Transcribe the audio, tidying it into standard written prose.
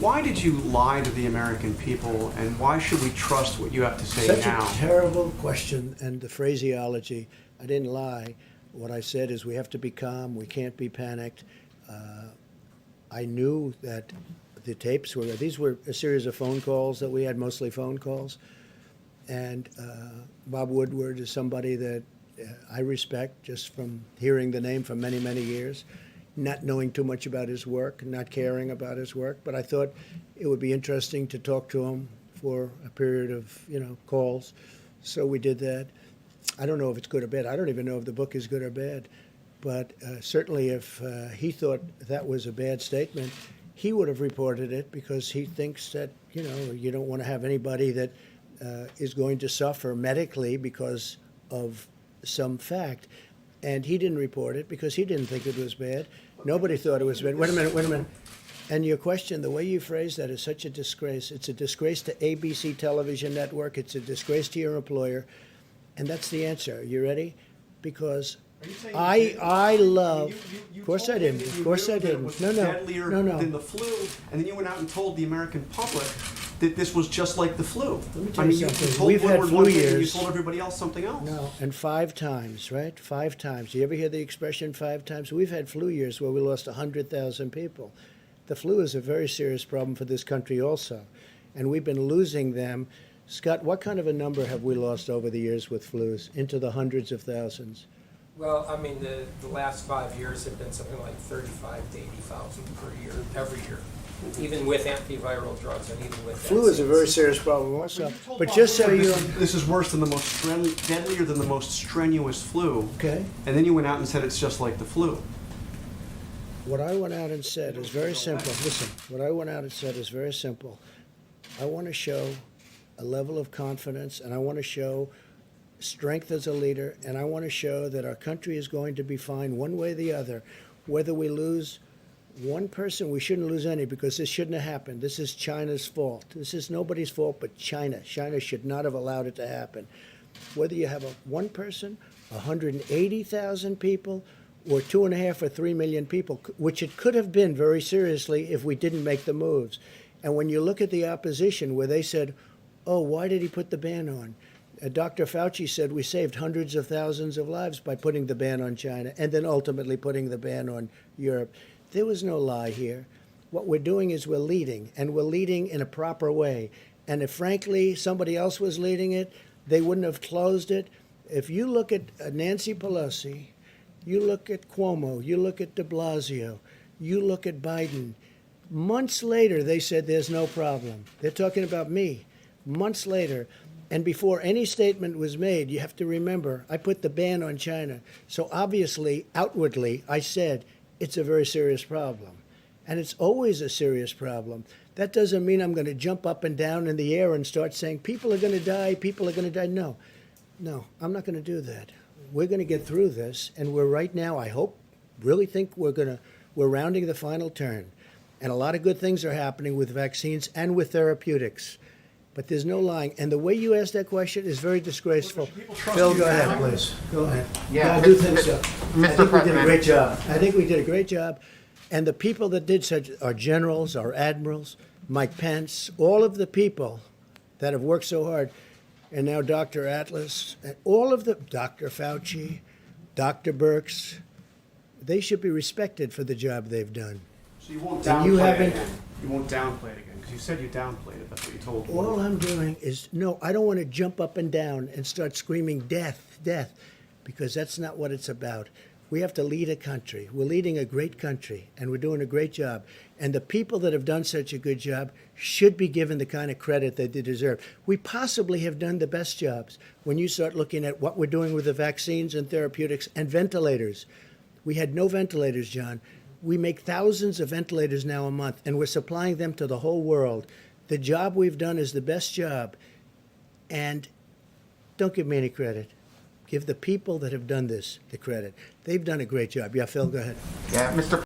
Why did you lie to the American people, and why should we trust what you have to say Such now? a terrible question, and the phraseology. I didn't lie. What I said is we have to be calm. We can't be panicked. I knew that the tapes were, these were a series of phone calls that we had, mostly phone calls. And Bob Woodward is somebody that I respect just from hearing the name for many, many years, not knowing too much about his work, not caring about his work. But I thought it would be interesting to talk to him for a period of, calls. So we did that. I don't know if it's good or bad. I don't even know if the book is good or bad. But certainly if he thought that was a bad statement, he would have reported it because he thinks that, you don't want to have anybody that is going to suffer medically because of some fact. And he didn't report it because he didn't think it was bad. Nobody thought it was bad. Wait a minute. And your question, the way you phrase that is such a disgrace. It's a disgrace to ABC television network. It's a disgrace to your employer. And that's the answer. You ready? Because I love. Of course I didn't. Of course I didn't. It was No. deadlier than the flu, and then you went out and told the American public that this was just like the flu. Let me tell you You something. told We've had Woodward flu one thing and you years. told everybody else something else. No, and 5 times, right? 5 times. You ever hear the expression 5 times? We've had flu years where we lost 100,000 people. The flu is a very serious problem for this country also, and we've been losing them. Scott, what kind of a number have we lost over the years with flus? Into the hundreds of thousands. Well, I mean, the last 5 years have been something like 35 to 80,000 per year, every year, even with antiviral drugs and even with Flu is a very vaccines. serious problem also. told But Bob just so Woodward you this is worse than the most deadlier than the most strenuous flu. okay, And then you went out and said it's just like the flu. what I went out and said is very simple. Listen, what I went out and said is very simple. I want to show a level of confidence, and I want to show strength as a leader, and I want to show that our country is going to be fine one way or the other. Whether we lose one person, we shouldn't lose any because this shouldn't have happened. This is China's fault. This is nobody's fault but China. China should not have allowed it to happen. Whether you have one person, 180,000 people, or 2.5 or 3 million people, which it could have been very seriously if we didn't make the moves. And when you look at the opposition where they said, oh, why did he put the ban on? Dr. Fauci said we saved hundreds of thousands of lives by putting the ban on China and then ultimately putting the ban on Europe. There was no lie here. What we're doing is we're leading, and we're leading in a proper way. And if, frankly, somebody else was leading it, they wouldn't have closed it. If you look at Nancy Pelosi, you look at Cuomo, you look at de Blasio, you look at Biden, months later they said there's no problem. They're talking about me. Months later, and before any statement was made, you have to remember, I put the ban on China. So obviously, outwardly, I said it's a very serious problem. And it's always a serious problem. That doesn't mean I'm going to jump up and down in the air and start saying, people are going to die, people are going to die. No, I'm not going to do that. We're going to get through this, and we're right now, I hope, really think we're rounding the final turn. And a lot of good things are happening with vaccines and with therapeutics. But there's no lying. And the way you asked that question is very disgraceful. Phil, go ahead, please. Go ahead. Yeah, I do think so. Mr. I think we did a President. great job. I think we did a great job. And the people that did such are generals, our admirals, Mike Pence, all of the people that have worked so hard. And now Dr. Atlas, and all of the, Dr. Fauci, Dr. Birx, they should be respected for the job they've done. So you won't And you downplay it haven't- again. You won't downplay it again because you said you downplayed it. That's what you told me. All I'm doing is, no, I don't want to jump up and down and start screaming death, death, because that's not what it's about. We have to lead a country. We're leading a great country, and we're doing a great job. And the people that have done such a good job should be given the kind of credit that they deserve. We possibly have done the best jobs when you start looking at what we're doing with the vaccines and therapeutics and ventilators. We had no ventilators, John. We make thousands of ventilators now a month, and we're supplying them to the whole world. The job we've done is the best job. And don't give me any credit. Give the people that have done this the credit. They've done a great job. Yeah, Phil, go ahead. Yeah, Mr.